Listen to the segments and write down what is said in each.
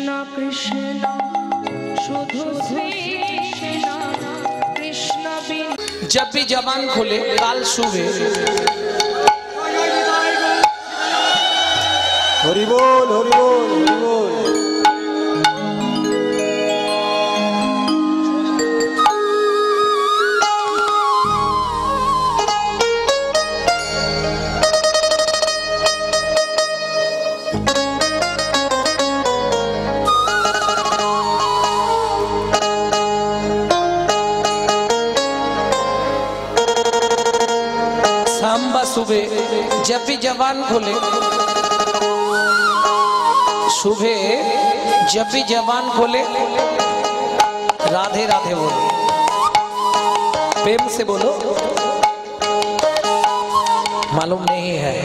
কৃষ্ণ কৃষ্ণ শুধু শ্রী কৃষ্ণ কৃষ্ণ বিন। जब भी जबान खोले काल सुबह हरि बोल हरि बोल हरि बोल। सांबा सुबह जब भी जबान खोले सुबह जब भी जबान खोले राधे राधे बोलो, प्रेम से बोलो। मालूम नहीं है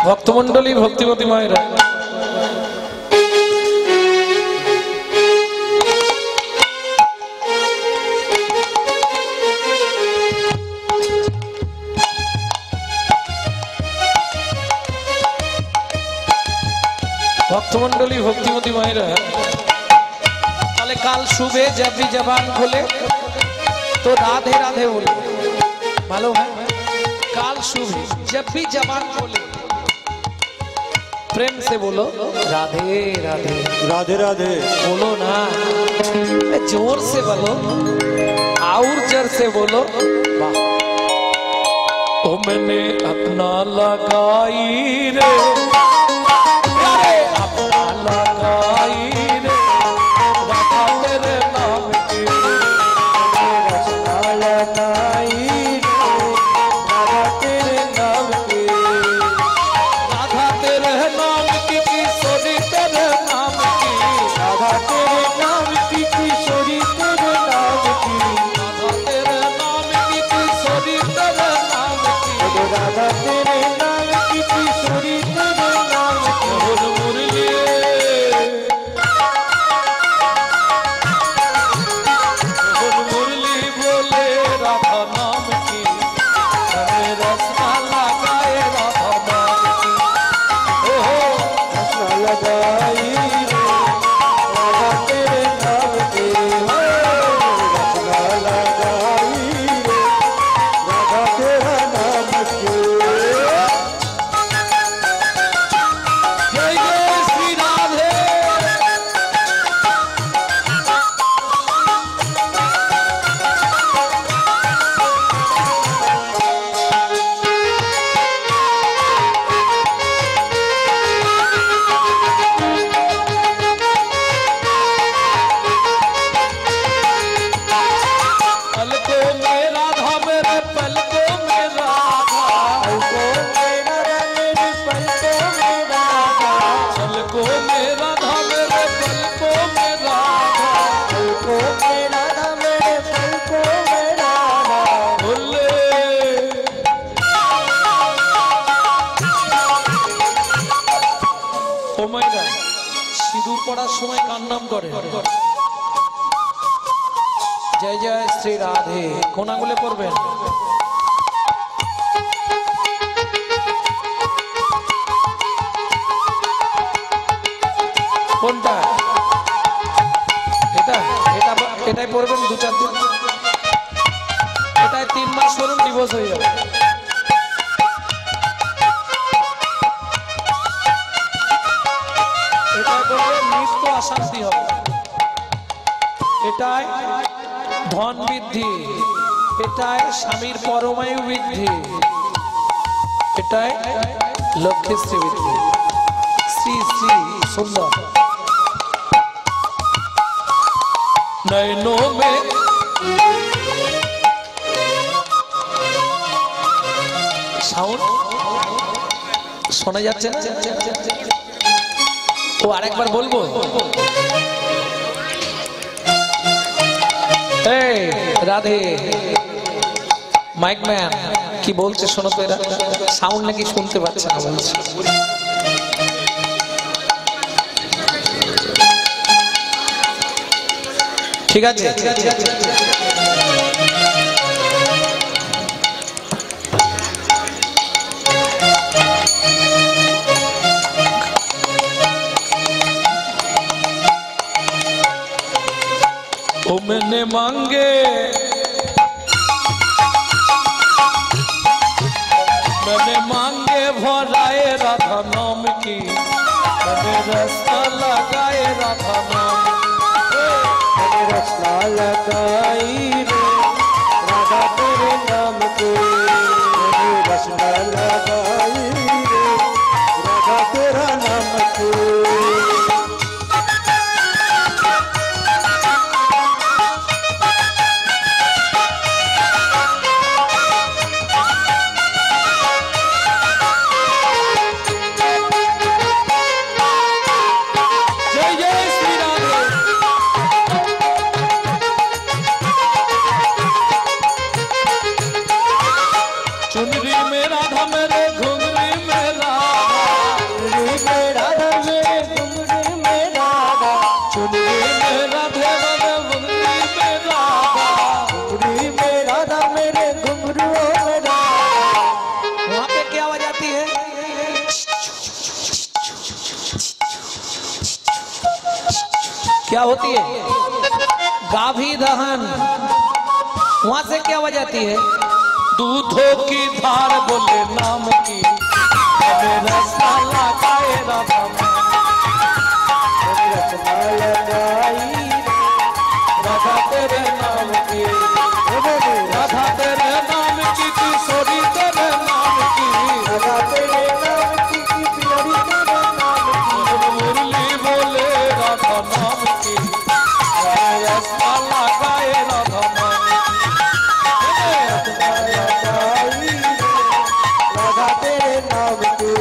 ভক্তমণ্ডলী ভক্তিমতী মায়েরা ভক্তমণ্ডলী ভক্তিমতী মায়েরা তাহলে কাল सुबह जब भी जबान खोले तो राधे राधे बोले। मालूम है काल सुबह जब भी जबान खोले प्रेम से बोलो राधे राधे राधे राधे बोलो ना, जोर से बोलो और जोर से बोलो। तो मैंने अपना लगाई रे अपना लगाई रे राधा तेरे नाम की रचना लगाई रे राधा तेरे नाम की राधा तेरे नाम की किशोरी तेरे नाम की राधा तेरे नाम की किशोरी तेरे नाम की राधा तेरे नाम की किशोरी तेरे नाम की राधा तेरे नाम की किशोरी तेरे नाम की बोल मुरली बोल मुरली बोले राधा नाम की हमें रसना लगाए राधा नाम की रचना लगाई रे राधा तेरे नाम की रचना लगाई रे राधा तेरा नाम की। जय जय श्री राधे। पलकों में राधा मेरे पलकों में राधा पलकों में राधा मेरी पलकों में राधा पलकों में राधा मेरे पलकों में राधा पलकों में राधा मेरे पलकों में राधा। बोले ও মাইরা সিঁদুর পড়ার সময় কার নাম করে? জয় জয় শ্রী রাধে। কোন আঙুলে পড়বেন? কোনটা? এটা এটা এটাই পড়বেন 2-4 দিন। এটাই 3 মাস পরুন ডিভোর্স হয়ে যাবে। এটা করলে মৃত্যু অশান্তি হবে। এটাই ধন বৃদ্ধি, এটাই স্বামীর পরমায়ু বৃদ্ধি, এটাই লক্ষ্মীশ্রী বৃদ্ধি। শ্রী শ্রী সুন্দর নয়নো মে সাউন্ড শোনা যাচ্ছে না? ও আরেকবার বলবো। এই রাধে মাইক ম্যান কি বলছে শোনো তো, এরা সাউন্ড নাকি শুনতে পাচ্ছে না বলছে। ঠিক আছে ओ मैंने मांगे भराए राधा नाम की, मैंने रास्ता लगाए राधा नाम, मैंने रचना लगाई रे राधा तेरे नाम की, मैंने रचना लगाई रे राधा तेरा नाम की। क्या होती है? गाभी दहन। वहां से क्या आवाज आती है? दूधों की धार बोले नाम की, राधा तेरे नाम की, राधा तेरे नाम की किशोरी तेरे नाम की, राधा तेरे नाम की प्यारी तेरे नाम की, मुरली बोले राधा नाम की, राधा लगाए राधा नाम राधा तेरे नाम की।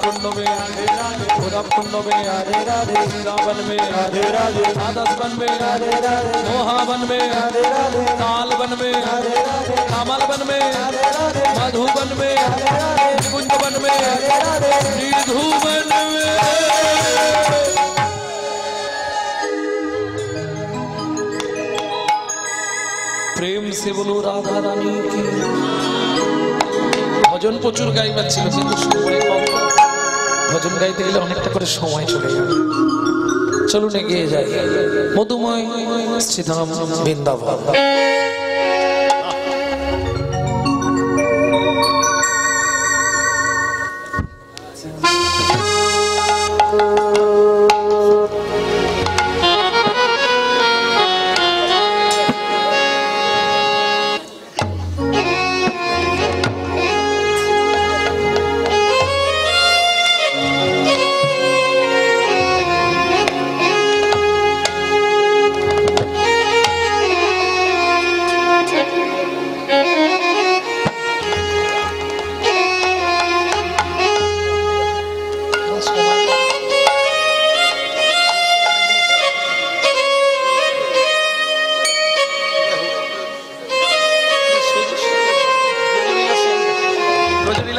कुंड में, कुंड में, वृंदावन में, आदर्श वन में, मोहावन में, ताल वन में, कमल वन में, मधुवन में, कुंज वन में, निर्धुवन में। প্রেম সে বলো রাধা রানী কি। ভজন প্রচুর গাইবার ছিল কিন্তু সময় কম, ভজন গাইতে গেলে অনেকটা করে সময় চলে যাবে। চলুন এগিয়ে যাই মধুময় শ্রীধাম বৃন্দাবন।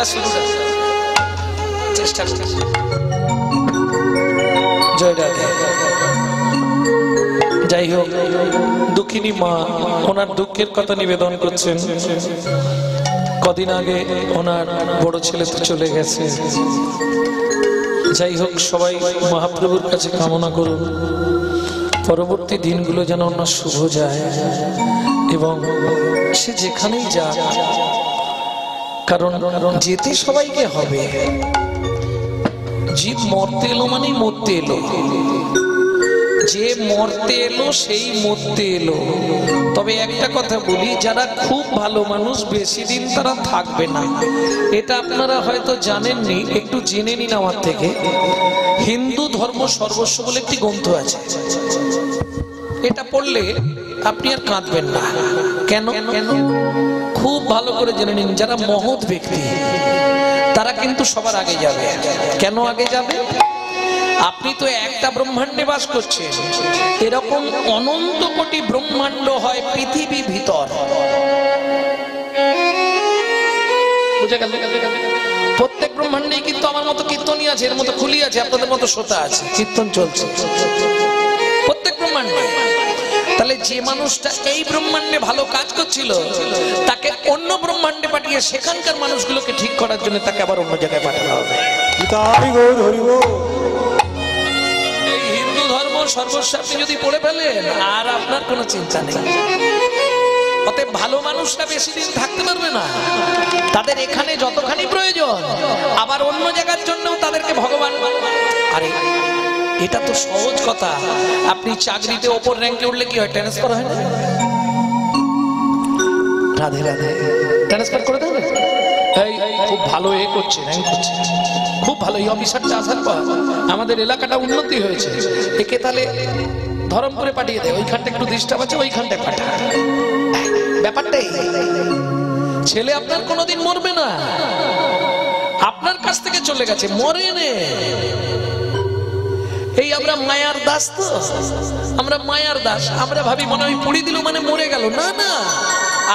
না শুরু চেষ্টা করছি। জয় রাধে। যাই হোক, দুঃখিনী মা ওনার দুঃখের কথা নিবেদন করছেন। কদিন আগে ওনার বড় ছেলে তো চলে গেছে। যাই হোক, সবাই মহাপ্রভুর কাছে কামনা করুন পরবর্তী দিনগুলো যেন ওনার শুভ যায় এবং সে যেখানেই যাক, কারণ যেতে সবাইকে হবে। জীব মরতে এলো মানেই মরতে এলো, যে মরতে এলো সেই মরতে এলো। তবে একটা কথা বলি, যারা খুব ভালো মানুষ বেশি দিন তারা থাকবে না, এটা আপনারা হয়তো জানেননি, একটু জেনে নিন আমার থেকে। হিন্দু ধর্ম সর্বস্ব বলে একটি গ্রন্থ আছে, এটা পড়লে আপনি আর কাঁদবেন না। কেন? খুব ভালো করে জেনে নিন, যারা মহৎ ব্যক্তি তারা কিন্তু সবার আগে যাবে। কেন আগে যাবে? আপনি তো একটা ব্রহ্মাণ্ডে বাস করছেন, এরকম অনন্ত কোটি ব্রহ্মাণ্ড হয় পৃথিবীর ভিতর। বুঝে গেল? প্রত্যেক ব্রহ্মাণ্ডে কিন্তু আমার মতো কীর্তনই আছে, এর মতো খুলি আছে, আপনাদের মতো শ্রোতা আছে, কীর্তন চলছে প্রত্যেক ব্রহ্মাণ্ডে। তাহলে যে মানুষটা এই ব্রহ্মাণ্ডে ভালো কাজ করছিল তাকে অন্য ব্রহ্মাণ্ডে পাঠিয়ে সেখানকার মানুষগুলোকে ঠিক করার জন্য তাকে আবার অন্য জায়গায় পাঠানো হবে। এই হিন্দু ধর্ম সর্বস্ব আপনি যদি পড়ে ফেলেন আর আপনার কোনো চিন্তা নেই। অতএব ভালো মানুষরা বেশি দিন থাকতে পারবে না, তাদের এখানে যতখানি প্রয়োজন আবার অন্য জায়গার জন্যও তাদেরকে ভগবান। আরে এটা তো সহজ কথা। আপনি চাকরিতে ওপর র্যাঙ্কে উঠলে কি হয়? ট্রান্সফার হয় না? রাধে রাধে, ট্রান্সফার করে দেবে। এই খুব ভালো এ করছে, র্যাঙ্ক করছে, খুব ভালো, এই অফিসারটা আসার পর আমাদের এলাকাটা উন্নতি হয়েছে, একে তাহলে ধরমপুরে পাঠিয়ে দেয়, ওইখানটা একটু ডিস্টার্ব আছে, ওইখানটায় পাঠা। ব্যাপারটাই, ছেলে আপনার কোনোদিন মরবে না, আপনার কাছ থেকে চলে গেছে, মরে নে। এই আমরা মায়ার দাস, তো আমরা মায়ার দাস, আমরা ভাবি মনে হয় পুড়ি দিল মানে মরে গেল। না না,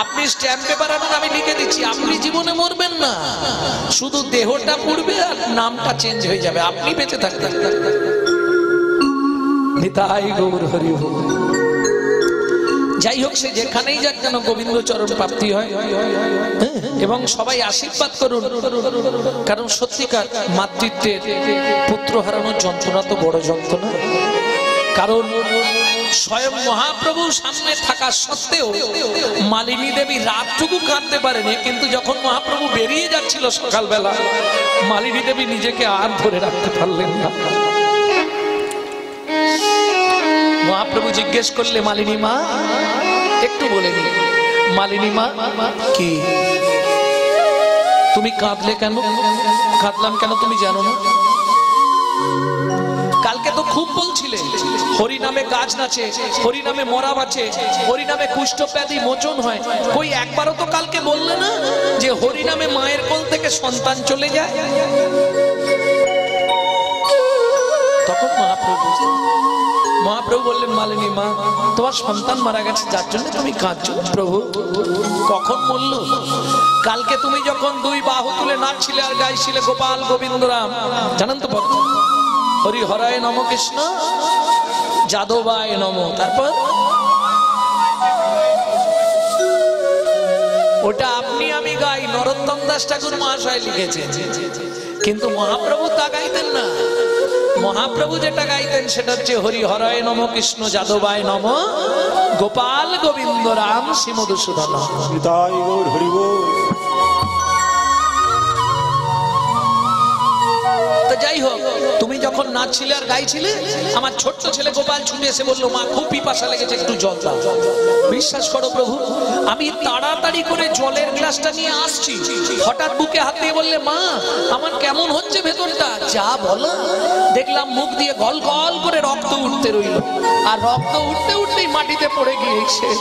আপনি স্ট্যাম্প পেপার আনুন, আমি লিখে দিচ্ছি, আপনি জীবনে মরবেন না, শুধু দেহটা পুড়বে আর নামটা চেঞ্জ হয়ে যাবে, আপনি বেঁচে থাকতেন। নিতাই গৌর হরি বল। যাই হোক, সে যেখানেই যাক যেন গোবিন্দ চরণ প্রাপ্তি হয় এবং সবাই আশীর্বাদ করুন, কারণ সত্যিকার মাতৃত্বের পুত্র হারানোর যন্ত্রণা তো বড় যন্ত্রণা। কারণ স্বয়ং মহাপ্রভু সামনে থাকা সত্ত্বেও মালিনী দেবী রাতটুকু কাঁদতে পারেনি, কিন্তু যখন মহাপ্রভু বেরিয়ে যাচ্ছিল সকালবেলা, মালিনী দেবী নিজেকে আর ধরে রাখতে পারলেন না। মহাপ্রভু জিজ্ঞেস করলে, মালিনী মা একটু বলে নি, মালিনী মা কি তুমি কাঁদলে কেন? কাঁদলাম কেন তুমি জানো না? কালকে তো খুব বলছিলে হরি নামে গাছ নাচে, হরি নামে মরা বাঁচে, হরি নামে কুষ্ঠ ব্যাধি মোচন হয়। কই একবারও তো কালকে বললে না যে হরি নামে মায়ের কোল থেকে সন্তান চলে যায়? তখন মহাপ্রভু বললেন, মালিনী মা তোমার সন্তান মারা গেছে, যার জন্য তুমি কাঁদছো। প্রভু কখন বলল? কালকে তুমি যখন দুই বাহু তুলে নাচছিলে আর গাইছিলে গোপাল গোবিন্দ রাম, জানেন তো ভক্ত, হরি হরায় নম কৃষ্ণ যাদবায় নম, তারপর ওটা আপনি আমি গাই, নরোত্তম দাস ঠাকুর মহাশয় লিখেছেন, কিন্তু মহাপ্রভু তা গাইতেন না। মহাপ্রভু যেটা গাইতেন সেটা হচ্ছে হরি হরায় নম কৃষ্ণ যাদবায় নম গোপাল গোবিন্দ রাম শ্রী মধুসূদন। যাই হোক, তুমি যখন নাচছিলে আর গাইছিলে, আমার ছোট্ট ছেলে গোপাল ছুটে এসে বললো, মা খুব পিপাসা লেগেছে, একটু জল দাও। বিশ্বাস করো প্রভু, আমি তাড়াতাড়ি করে জলের গ্লাসটা নিয়ে আসছি, হঠাৎ বুকে হাত দিয়ে বললে, মা আমার কেমন হচ্ছে ভেতরটা? যা বলো, দেখলাম মুখ দিয়ে গল গল করে রক্ত উঠতে রইল, আর রক্ত উঠতে উঠতেই মাটিতে পড়ে গিয়ে শেষ।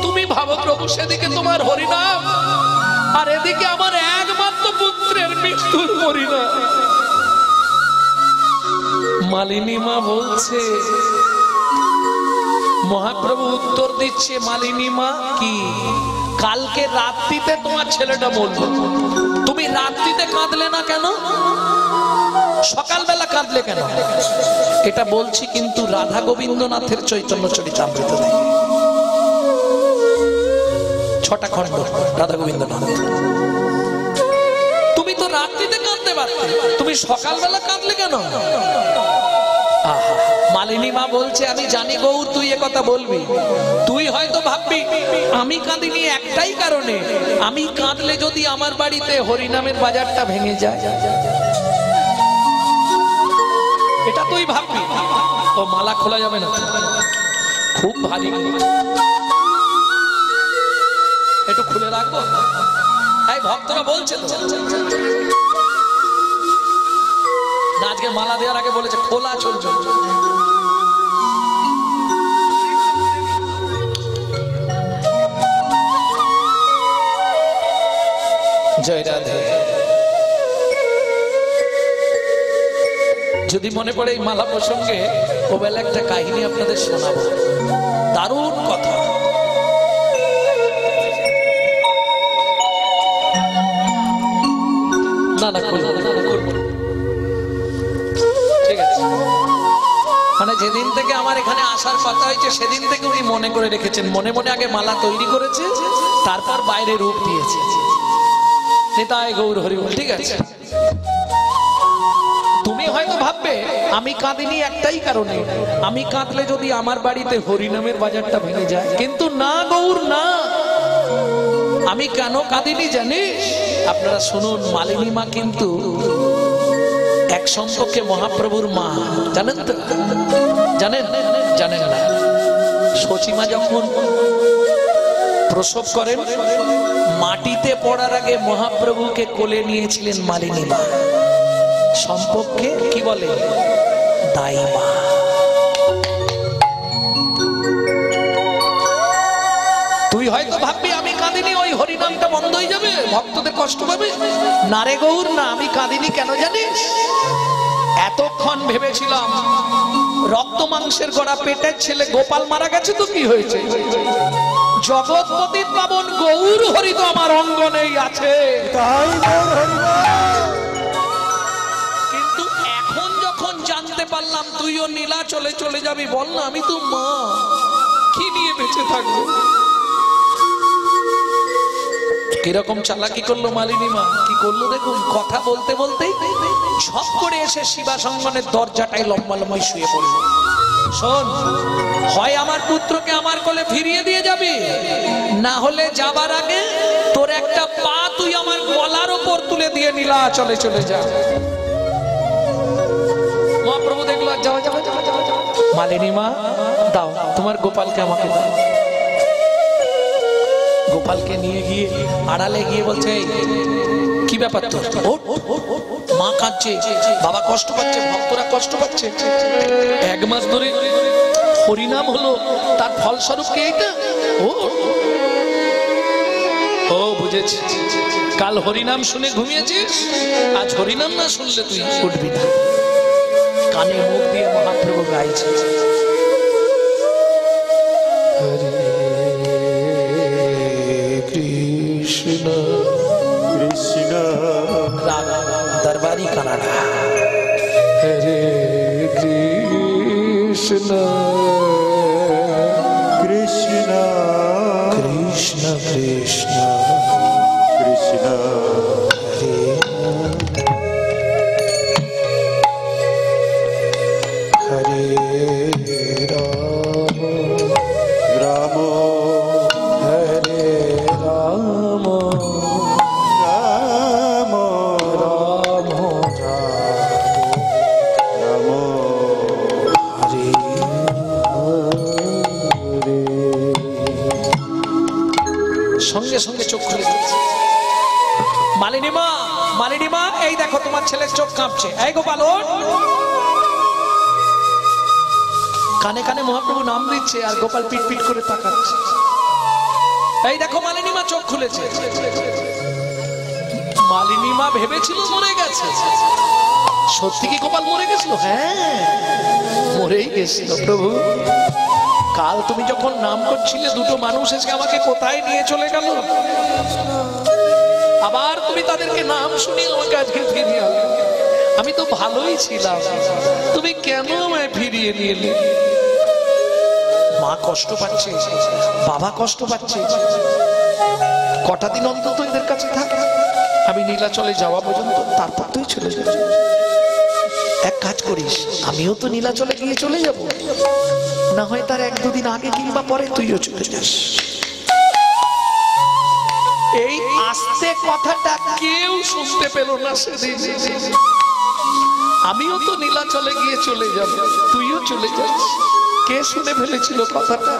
তুমি ভাবো প্রভু, সেদিকে তোমার হরিনাম আর এদিকে আমার একমাত্র পুত্রের মৃত্যুর পরিণাম। মালিনী মা বলছে, মহাপ্রভু উত্তর দিচ্ছে, মালিনী মা কি কালকে রাত্রিতে তোমার ছেলেটা মরল, তুমি রাত্রিতে কাঁদলে না কেন, সকালবেলা কাঁদলে কেন? এটা বলছি কিন্তু রাধা গোবিন্দনাথের চৈতন্য চরিতামৃত থেকে, 6টা খণ্ড রাধা গোবিন্দনাথ। তুমি তো রাত্রিতে কাঁদতে পারতে, তুমি সকালবেলা কাঁদলে কেন? মালিনী মা বলছে, আমি জানি গৌর তুই এ কথা বলবি, তুই হয়তো ভাববি আমি কাঁদিনি একটাই কারণে, আমি কাঁদলে যদি আমার বাড়িতে হরিনামের বাজারটা ভেঙে যায়, এটা তুই ভাববি। ও মালা খোলা যাবে না, খুব ভারী, একটু খুলে রাখবো। তাই ভক্তরা বলছে না, আজকে মালা দেওয়ার আগে বলেছে খোলা চলছে। জয় রাধে। যদি মনে পড়ে এই মালা প্রসঙ্গে ওবেলা একটা কাহিনী আপনাদের শোনাবো, দারুণ কথা। না না ঠিক আছে, মানে যেদিন থেকে আমার এখানে আসার কথা হয়েছে সেদিন থেকে উনি মনে করে রেখেছেন, মনে মনে আগে মালা তৈরি করেছে, তারপর বাইরে রূপ দিয়েছে। নিতাই গৌর হরি বল। ঠিক আছে, তুমি হয়তো ভাববে আমি কাঁদিনি একটাই কারণে, আমি কাঁদলে যদি আমার বাড়িতে হরিনামের বাজারটা ভেঙে যায়, কিন্তু না গৌর না, আমি কেন কাঁদিনি জানিস? আপনারা শুনুন, মালিনী মা কিন্তু এক সম্পর্কে মহাপ্রভুর মা, জানেন তো? জানেন জানেন না? সচিমা যখন প্রসব করেন, মাটিতে পড়ার আগে মহাপ্রভুকে কোলে নিয়েছিলেন মালিনী মা, সম্পর্কে কি বলে দাই মা। তুই হয়তো ভাববি আমি কাঁদিনি, ওই হরিনামটা বন্ধ হয়ে যাবে, ভক্তদের কষ্ট পাবে। না রে গৌর না, আমি কাঁদিনি কেন জানিস? এতক্ষণ ভেবেছিলাম রক্ত মাংসের গড়া পেটের ছেলে গোপাল মারা গেছে, তো কি হয়েছে, জগৎপতি পাবন গৌর হরি তো আমার অঙ্গনেই আছে। কিন্তু এখন যখন জানতে পারলাম তুইও নীলাচলে চলে যাবি, বল না আমি তো মা, কি নিয়ে বেঁচে থাকবো? কিরকম চালাকি করলো মালিনী মা, কি করলো দেখুন। কথা বলতে বলতেই ঝপ করে এসে শিবাসঙ্গনের দরজাটায় লম্বালম্বাই শুয়ে পড়ল। শোন, হয় আমার পুত্রকে আমার কোলে ফিরিয়ে দিয়ে যাবি, না হলে যাবার আগে তোর একটা পা তুই আমার গলার ওপর তুলে দিয়ে নীলাচলে চলে যা। মহাপ্রভু দেখলো, যাও যাও যাও যাও। মালিনী মা দাও তোমার গোপালকে আমাকে দাও। গোপালকে নিয়ে গিয়ে আড়ালে গিয়ে বলছে, কি ব্যাপার তোর? মা কাঁদছে, বাবা কষ্ট পাচ্ছে, ভক্তরা কষ্ট পাচ্ছে, 1 মাস ধরে হরিনাম হলো, তার ফলস্বরূপ কি এইটা? ও বুঝেছি, কাল হরিনাম শুনে ঘুমিয়েছিস, আজ হরিনাম না শুনলে তুই উঠবি না। কানে মুখ দিয়ে মহাপ্রভু গাইছে, হরে কৃষ্ণ কৃষ্ণ দরবারি কানাডা, হরে কৃষ্ণ কৃষ্ণ কৃষ্ণ কৃষ্ণ কৃষ্ণ হরে হরে রাম রাম হরে রাম রাম রাম রাম হরে হরে। সঙ্গে সঙ্গে চোখ খুলে দিয়েছে। মালিনী মা, মালিনী মা, এই দেখো তোমার ছেলের চোখ কাঁপছে, এই গোপাল ওঠ। কানে কানে মহাপ্রভু নাম দিচ্ছে আর গোপাল পিট পিট করে তাকাচ্ছে। এই দেখো মালিনী মা চোখ খুলেছে। মালিনী মা ভেবেছিল মরে গেছে, সত্যি কি গোপাল মরে গেছিল? হ্যাঁ মরেই গেছিল। প্রভু কাল তুমি যখন নাম করছিলে দুটো মানুষ এসে আমাকে কোথায় নিয়ে চলে গেল, আবার তুমি তাদেরকে নাম শুনিয়ে আমাকে আজকে ফিরিয়ে আনলে। আমি তো ভালোই ছিলাম, তুমি কেন আমায় ফিরিয়ে নিয়ে এলে? মা কষ্ট পাচ্ছে, বাবা কষ্ট পাচ্ছে, কটা দিন অন্তত এদের কাছে থাক, আমি নীলাচলে যাওয়া পর্যন্ত, তারপর তুই চলে যাবি। এক কাজ করিস, আমিও তো নীলাচলে গিয়ে চলে যাব, না হয় তার এক দুদিন আগে কিংবা পরে তুইও চলে যাস। এই আস্তে কথাটা কেউ শুনতে পেল না সেদিন। আমিও তো নীলাচলে গিয়ে চলে যাব, তুইও চলে যাস। কে শুনে ফেলেছিল কথাটা?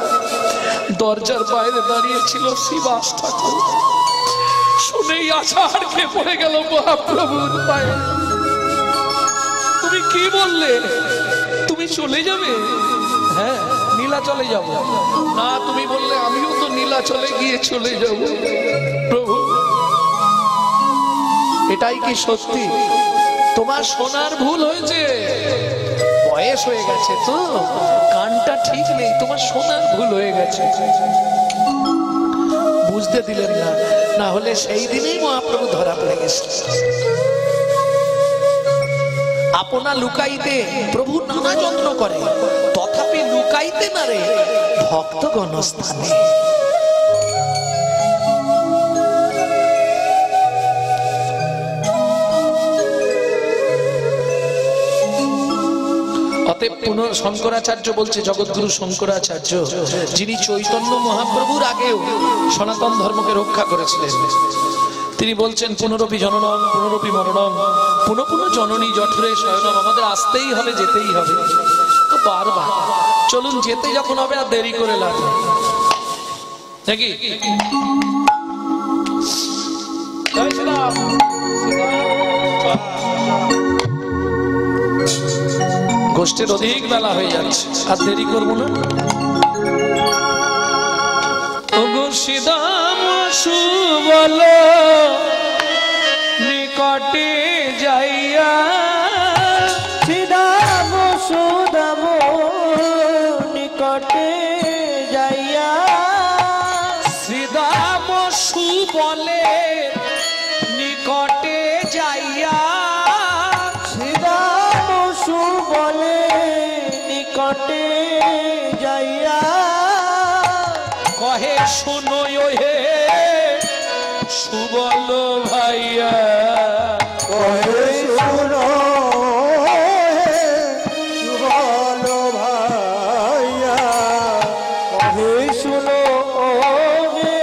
দরজার বাইরে দাঁড়িয়েছিল শ্রীবাস ঠাকুর। শুনেই আছাড় খেয়ে পড়ে গেল মহাপ্রভুর পায়ে। তুমি কি বললে? তুমি চলে যাবে? হ্যাঁ, নীলাচলে যাব। না, তুমি বললে আমিও তো নীলাচলে গিয়ে চলে যাব। প্রভু, এটাই কি সত্যি? তোমার শোনার ভুল হয়েছে, বয়স হয়ে গেছে তো, কানটা ঠিক নেই, তোমার শোনার ভুল হয়ে গেছে। বুঝতে দিলেন না, না হলে সেই দিনেই মহাপ্রভু ধরা পড়ে গেছে। আপনা লুকাইতে প্রভু নানা যত্ন করে, তথাপি লুকাইতে না রে ভক্তগণ স্থানে। অতএব পুনঃ শঙ্করাচার্য বলছে, জগৎগুরু শঙ্করাচার্য, যিনি চৈতন্য মহাপ্রভুর আগেও সনাতন ধর্মকে রক্ষা করেছিলেন, তিনি বলছেন পুনরপি জননম পুনরপি মরণম পুনঃ পুনঃ জননী জঠরে শয়নম। আমাদের আসতেই হবে, যেতেই হবে, তো বারবার। চলুন, যেতে যখন হবে আর দেরি করে লাভ নেই, নাকি? গোষ্ঠীর অধিক বেলা হয়ে যাচ্ছে, আর দেরি করবো না। শ্রীদাম সুবল নিকটে যাইয়া, শ্রীদাম সুদাম নিকটে যাইয়া, শ্রীদাম সুবলে নিকটে যাইয়া, শ্রীদাম সুবলে নিকটে যাইয়া, কহে শুনো হে সুবল ভাইয়া, কহে শুনো হে সুবল ভাইয়া, কহে শুনো হে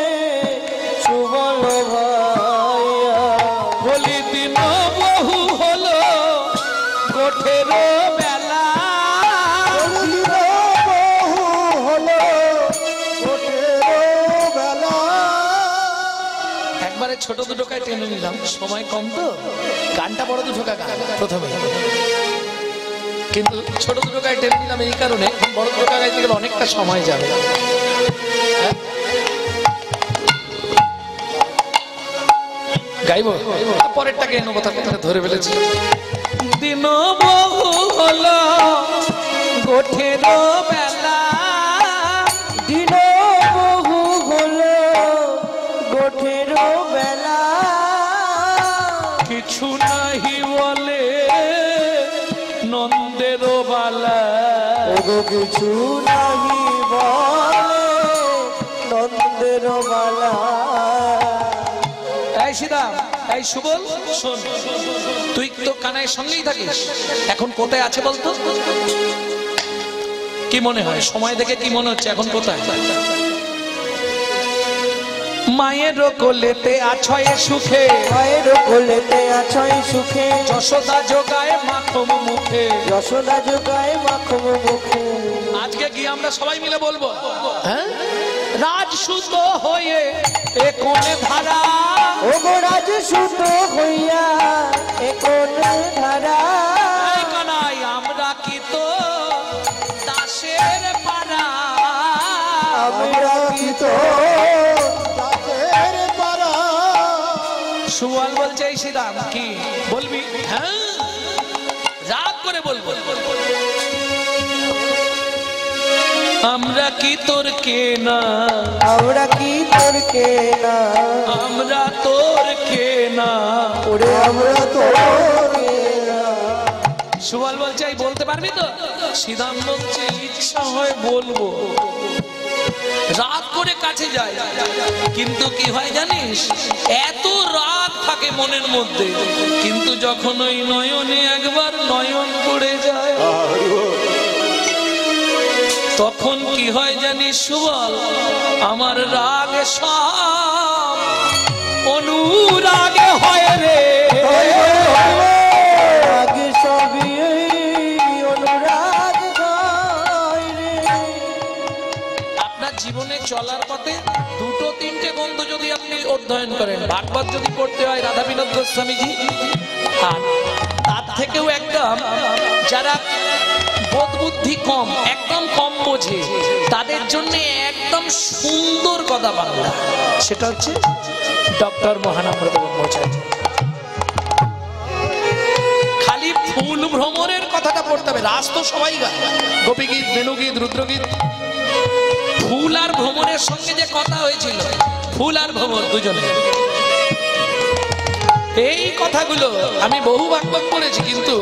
সুবল ভাইয়া, বলি দিন বহু হলো গোঠের বেলা, দিন বহু হলো গোটের বেলা। একবারে ছোট দুটো গায়ে টেনে নিলাম, সময় কম তো, গানটা বড় দুটো গান প্রথমে, কিন্তু ছোট দুটো গায়ে টেনে নিলাম এই কারণে, বড় দুটো গাইতে গেলে অনেকটা সময় যাবে। গাইব পরেরটাকে এনো, কথা কথা ধরে ফেলেছি। দিন বহু হলো গোঠের বেলা, দিন বহু হলো গোঠের বেলা, কিছু নাহি বলে নন্দের বালা, ওগো কিছু নাহি বলে নন্দের বালা। এই সীতাম, এই সুবল, শোন, তুই তো কানাইয়ের সঙ্গেই থাকিস, এখন কোথায় আছে বলতো? কি মনে হয়, সময় দেখে কি মনে হচ্ছে এখন কোথায়? মায়ের কোলেতে আছয় সুখে, মায়ের কোলেতে আছয় সুখে, যশোদা যোগায় মাখম মুখে, যশোদা যোগায় মাখম মুখে। আজকে গিয়ে আমরা সবাই মিলে বলবো, হ্যাঁ, রাজসূত হয়ে এ কোণে ধারা, ওগো রাজসূত হইয়া এ কোন ধারা, এই কানাই আমরা কি তো দাসের পাড়া, আমরা কি তো দাসের পাড়া। সুবল বলছে, এই সীতাম কি বলবি? হ্যাঁ, রাগ করে বলবো। আমরা কি তোর কেনা, আমরা কি তোর কেনা, আমরা তোর কেনা। ওরে আমরা তোর কেনা। সুবল বলছে এই বলতে পারবি তো? সিদ্ধান্ত বলছে ইচ্ছা হয় বলবো। রাগ করে কাছে যায়, কিন্তু কি হয় জানিস, এত রাগ থাকে মনের মধ্যে, কিন্তু যখন ওই নয়নে একবার নয়ন পড়ে যায় তখন কি হয় জানিস সুবল, আমার রাগ সব অনুরাগে হয় রে। আগে সবই অনুরাগ হয় রে। আপনার জীবনে চলার পথে দুটো তিনটে গ্রন্থ যদি আপনি অধ্যয়ন করেন, ভাগবত যদি পড়তে হয় রাধা বিনোদ গোস্বামীজি, আর তার থেকেও একদম যারা বোধ বুদ্ধি কম, একদম কম বোঝে, তাদের জন্য একদম সুন্দর কথা বাংলা, সেটা হচ্ছে ডক্টর মহানামৃত ব্রহ্মচারী। খালি ফুল ভ্রমণের কথাটা পড়তে হবে, রাস তো সবাই গায়, গোপীগীত, বেণুগীত, রুদ্রগীত। ফুল আর ভ্রমণের সঙ্গে যে কথা হয়েছিল, ফুল আর ভ্রমণ দুজনে, এই কথাগুলো আমি বহু ভাগবত পড়েছি, কিন্তু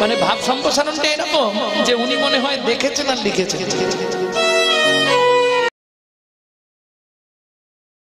মানে ভাব সম্প্রসারণটা এরকম যে উনি মনে হয় দেখেছেন আর লিখেছেন।